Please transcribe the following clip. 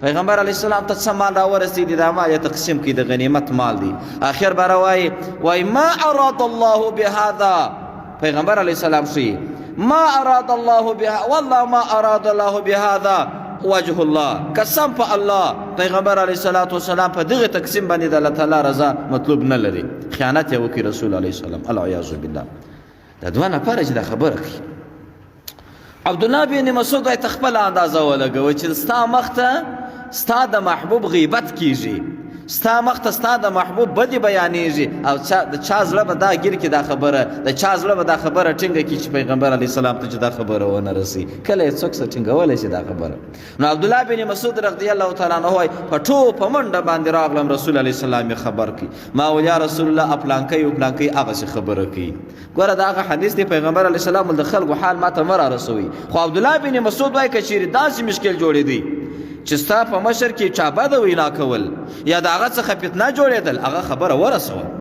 پیغمبر علیه السلام ته څه مال راورسېدي دا مال یې تقسیم کړي د غنیمت مال دی آخر به وایي ما اراد الله بهذا پیغمبر علیه السلام ښیي ما اراد الله بهذا والله ما اراد الله بهذا وجه الله قسم په الله پیغمبر علیه الصلاة والسلام په دغه تقسیم باندې د الله تعالی رضا مطلوب نه لري خیانت یې وکړي رسول علیه السلام العیاذ بالله دا دوه نفره چې دا خبره کوي عبدالله بن مسعود وایي ته خپله اندازه ولګوه چې ستا مخ ته ستا د محبوب غیبت کیږي ستا مخ ته ستا د محبوب بدي بیانیږي او د چا زړه به دا ګیر کړي دا خبره د چا زړه به دا خبره ټینګه کړي چې پیغمبر علیه السلام ته چې دا خبره ونه رسي کله یې څوک څه ټینګولی شي دا خبره نو عبدالله بن مسعود رضی الله تعالی عنه وایي په په منډه باندې راغلم رسول علیه السلام یې خبر کړي ما ویل یا رسول الله پلانکی او پلانکی هغسې خبره کوي ګوره دا هغه حدیث دی پیغمبر علیه السلام د خلکو حال ما ته مه رارسوي خو عبدالله بن مسعود وایي که چیرې داسې مشکل جوړېدی چې ستا په مشر کې چا بده وینا کول یا د هغه څخه فتنه جوړېدل هغه خبره ورسوه